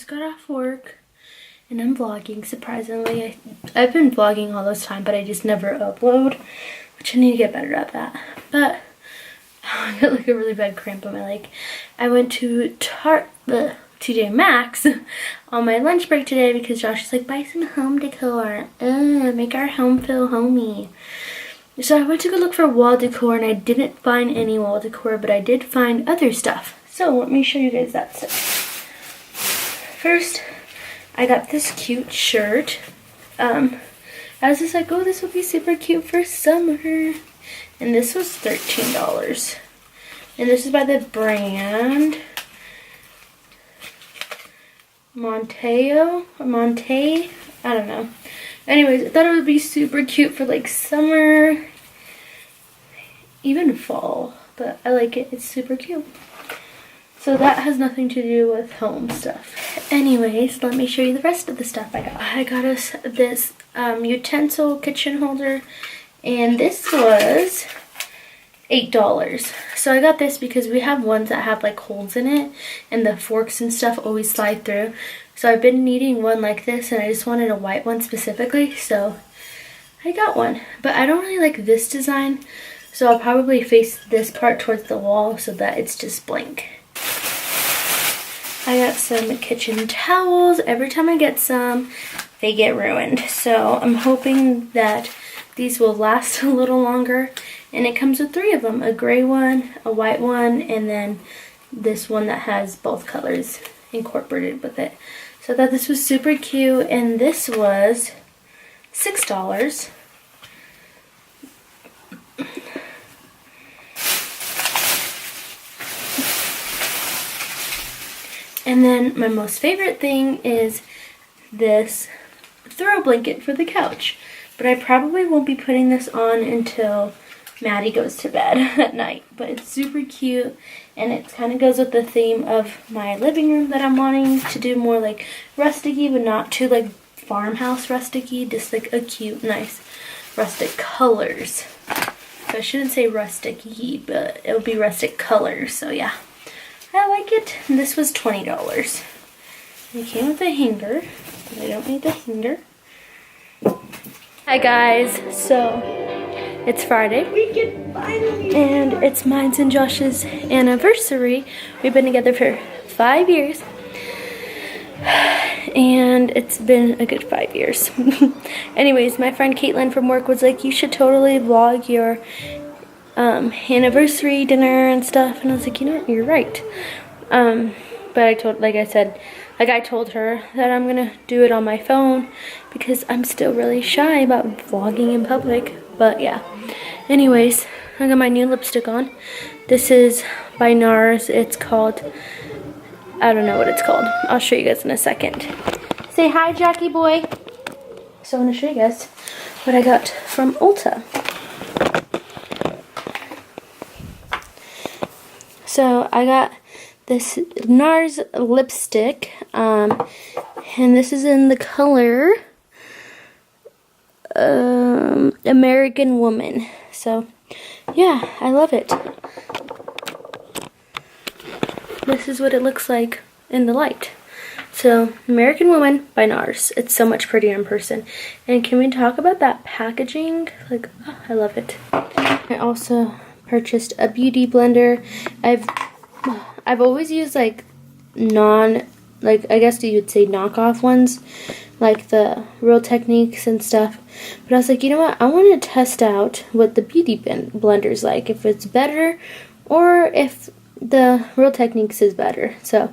just got off work and I'm vlogging, surprisingly. I've been vlogging all this time, but I just never upload, which I need to get better at that. But I got like a really bad cramp on my leg. I went to TJ Maxx on my lunch break today because Josh is like, buy some home decor. Make our home feel homey. So I went to go look for wall decor and I didn't find any wall decor, but I did find other stuff. So let me show you guys that stuff. First, I got this cute shirt. I was just like, oh, this would be super cute for summer. And this was $13. And this is by the brand Monte, I don't know. Anyways, I thought it would be super cute for like summer, even fall, but I like it. It's super cute. So that has nothing to do with home stuff. Anyways, let me show you the rest of the stuff I got. I got us this utensil kitchen holder, and this was $8. So I got this because we have ones that have like holes in it and the forks and stuff always slide through. So I've been needing one like this and I just wanted a white one specifically, so I got one. But I don't really like this design, so I'll probably face this part towards the wall so that it's just blank. I got some kitchen towels. Every time I get some, they get ruined. So I'm hoping that these will last a little longer. And it comes with 3 of them, a gray one, a white one, and then this one that has both colors incorporated with it. So I thought this was super cute, and this was $6. And then my most favorite thing is this throw blanket for the couch. But I probably won't be putting this on until Maddie goes to bed at night. But it's super cute, and it kind of goes with the theme of my living room that I'm wanting to do more like rustic-y, but not too like farmhouse rustic-y, just like a cute, nice rustic colors. So I shouldn't say rustic-y, but it would be rustic colors. So yeah, I like it. And this was $20. It came with a hanger, but I don't need the hanger. Hi guys, so it's Friday, we can finally and it's mine and Josh's anniversary. We've been together for 5 years, and it's been a good 5 years. Anyways, my friend Caitlin from work was like, you should totally vlog your anniversary dinner and stuff, and I was like, you know what, you're right. But I told her that I'm gonna do it on my phone because I'm still really shy about vlogging in public. But yeah, anyways, I got my new lipstick on. This is by NARS. It's called, I don't know what it's called. I'll show you guys in a second. Say hi, Jackie boy. So I'm gonna show you guys what I got from Ulta. So I got this NARS lipstick, and this is in the color American Woman. So yeah, I love it. This is what it looks like in the light. So American Woman by NARS. It's so much prettier in person. And can we talk about that packaging? Like, oh, I love it. I also purchased a beauty blender. I've always used like I guess you would say knockoff ones, like the Real Techniques and stuff. But I was like, you know what? I want to test out what the beauty blender's like, if it's better or if the Real Techniques is better. So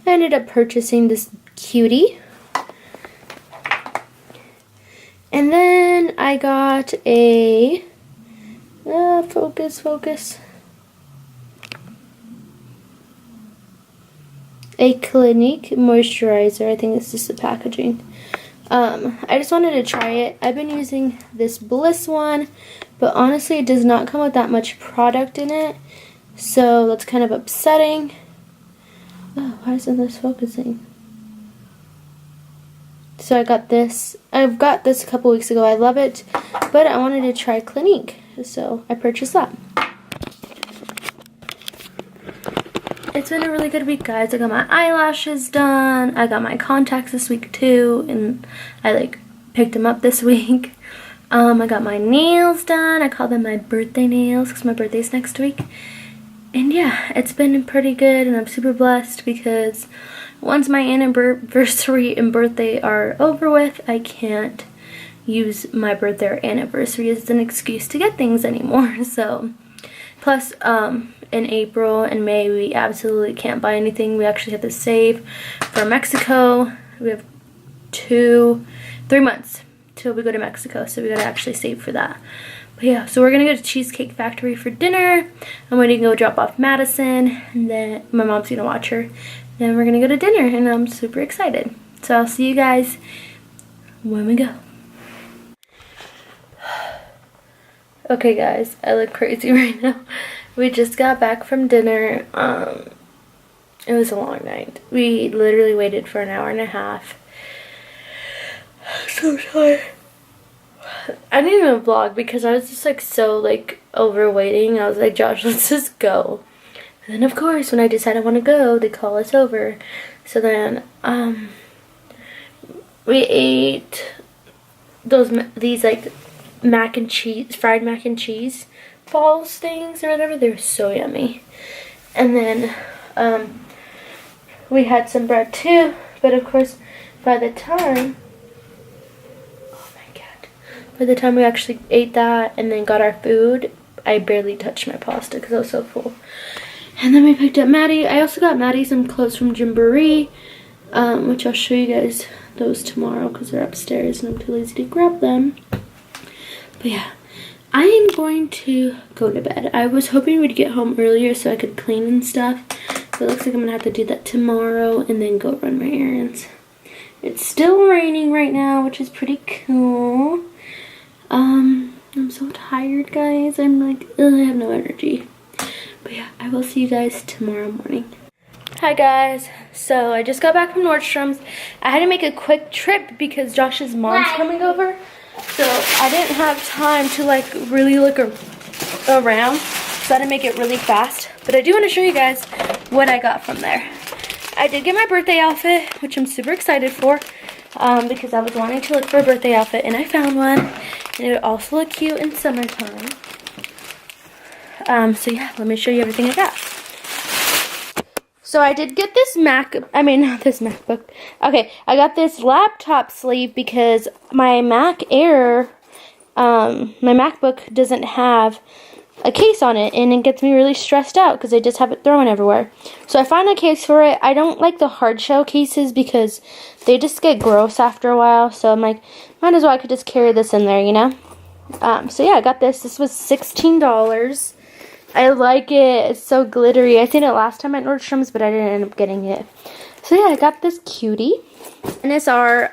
I ended up purchasing this cutie. And then I got a focus. A Clinique moisturizer. I think it's just the packaging. I just wanted to try it. I've been using this Bliss one, but honestly it does not come with that much product in it, so that's kind of upsetting. Oh, why isn't this focusing? So I got this. I've got this a couple weeks ago. I love it, but I wanted to try Clinique, so I purchased that. it's been a really good week, guys. I got my eyelashes done. I got my contacts this week too, and I like picked them up this week. I got my nails done. I call them my birthday nails because my birthday's next week. And yeah, it's been pretty good, and I'm super blessed because once my anniversary and birthday are over with, I can't use my birthday or anniversary as an excuse to get things anymore. So, plus, in April and May, we absolutely can't buy anything. We actually have to save for Mexico. We have 3 months till we go to Mexico, so we gotta actually save for that. But yeah, so we're gonna go to Cheesecake Factory for dinner. I'm gonna go drop off Madison, and then my mom's gonna watch her. Then we're gonna go to dinner, and I'm super excited. So I'll see you guys when we go. Okay guys, I look crazy right now. We just got back from dinner. It was a long night. We literally waited for an hour and a half. I'm so tired. I didn't even vlog because I was just like so like over waiting. I was like, Josh, let's just go. And then of course when I decide I want to go, they call us over. So then we ate these like fried mac and cheese balls things or whatever. They were so yummy. And then we had some bread too, but of course by the time we actually ate that and then got our food, I barely touched my pasta because I was so full. And then we picked up Maddie. I also got Maddie some clothes from Gymboree, which I'll show you guys those tomorrow because they're upstairs and I'm too lazy to grab them. But yeah, I am going to go to bed. I was hoping we'd get home earlier so I could clean and stuff, but it looks like I'm gonna have to do that tomorrow and then go run my errands. It's still raining right now, which is pretty cool. I'm so tired, guys. I'm like, ugh, I have no energy. But yeah, I will see you guys tomorrow morning. Hi guys, so I just got back from Nordstrom's. I had to make a quick trip because Josh's mom's coming over. So I didn't have time to like really look around. So I had to make it really fast. But I do want to show you guys what I got from there. I did get my birthday outfit, which I'm super excited for. Because I was wanting to look for a birthday outfit and I found one. And it would also look cute in summertime. So yeah, let me show you everything I got. So I did get this not this MacBook. Okay, I got this laptop sleeve because my MacBook doesn't have a case on it, and it gets me really stressed out because I just have it thrown everywhere. So I found a case for it. I don't like the hard shell cases because they just get gross after a while. So I'm like, might as well I could just carry this in there, you know? So yeah, I got this. This was $16. I like it. It's so glittery. I seen it last time at Nordstrom's, but I didn't end up getting it. So yeah, I got this cutie. And it's our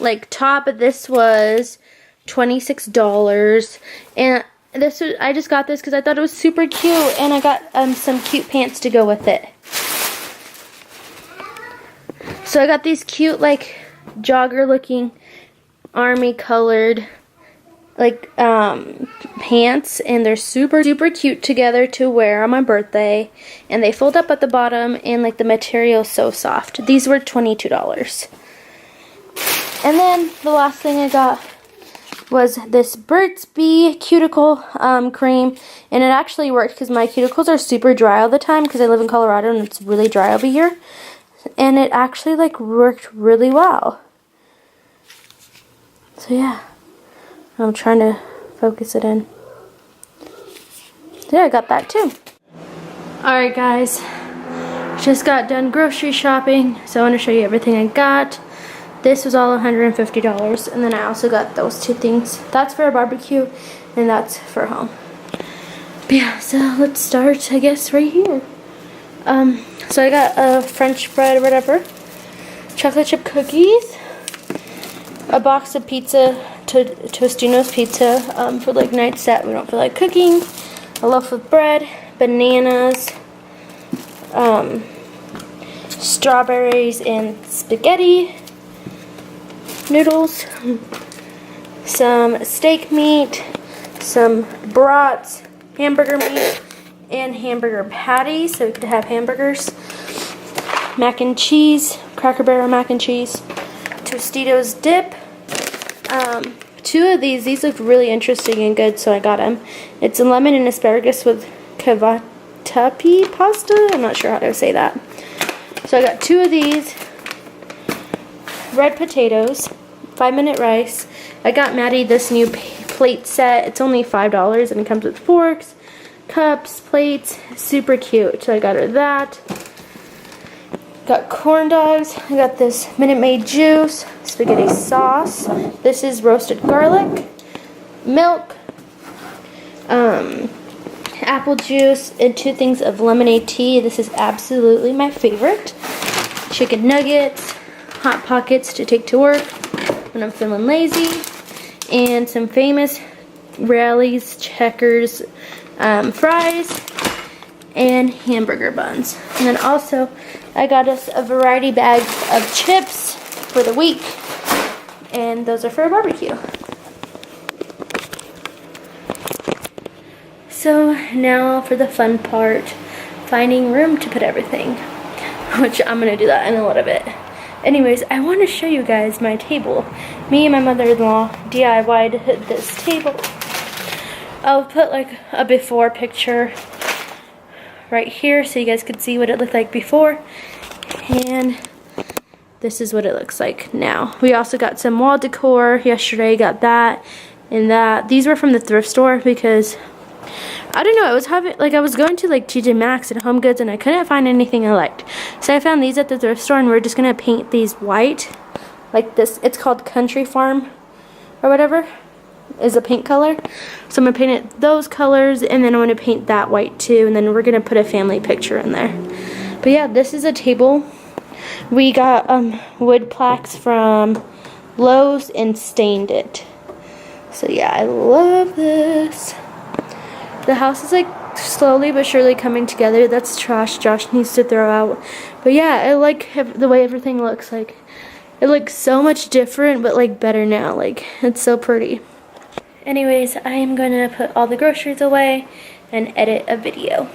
like top. This was $26. And I just got this because I thought it was super cute, and I got some cute pants to go with it. So I got these cute like jogger looking army colored like pants, and they're super cute together to wear on my birthday, and they fold up at the bottom, and like the material is so soft. These were $22. And then the last thing I got was this Burt's Bee cuticle cream, and it actually worked because my cuticles are super dry all the time because I live in Colorado and it's really dry over here, and it actually like worked really well. So yeah, I'm trying to focus it in. Yeah, I got that too. Alright guys, just got done grocery shopping, so I want to show you everything I got. This was all $150, and then I also got those two things. That's for a barbecue, and that's for home. But yeah, so let's start, I guess, right here. So I got a French bread or whatever, chocolate chip cookies, a box of pizza, Tostino's pizza, for like nights that we don't feel like cooking, a loaf of bread, bananas, strawberries and spaghetti noodles, some steak meat, some brats, hamburger meat, and hamburger patties, so we could have hamburgers. Mac and cheese, Cracker Barrel mac and cheese. Tostitos dip. 2 of these look really interesting and good, so I got them. It's a lemon and asparagus with cavatappi pasta. I'm not sure how to say that. So I got 2 of these. Red potatoes, 5-minute rice. I got Maddie this new plate set. It's only $5 and it comes with forks, cups, plates. Super cute. So I got her that. Got corn dogs. I got this Minute Maid juice, spaghetti sauce. This is roasted garlic, milk, apple juice, and 2 things of lemonade tea. This is absolutely my favorite. Chicken nuggets, Hot Pockets to take to work when I'm feeling lazy, and some famous Rally's Checkers fries and hamburger buns. And then also I got us a variety bag of chips for the week, and those are for a barbecue. So now for the fun part, finding room to put everything, which I'm gonna do that in a little bit. Anyways, I want to show you guys my table. Me and my mother-in-law DIY'd this table. I'll put like a before picture right here so you guys could see what it looked like before. And this is what it looks like now. We also got some wall decor yesterday, got that and that. These were from the thrift store because I don't know, I was going to like TJ Maxx and Home Goods and I couldn't find anything I liked. So I found these at the thrift store and we're just gonna paint these white. Like this, it's called Country Farm or whatever, is a pink color. So I'm gonna paint it those colors and then I'm gonna paint that white too, and then we're gonna put a family picture in there. But yeah, this is a table. We got wood plaques from Lowe's and stained it. So yeah, I love this. The house is like slowly but surely coming together. That's trash Josh needs to throw out. But yeah, I like the way everything looks. Like, it looks so much different, but like better now. Like, it's so pretty. Anyways, I am gonna put all the groceries away and edit a video.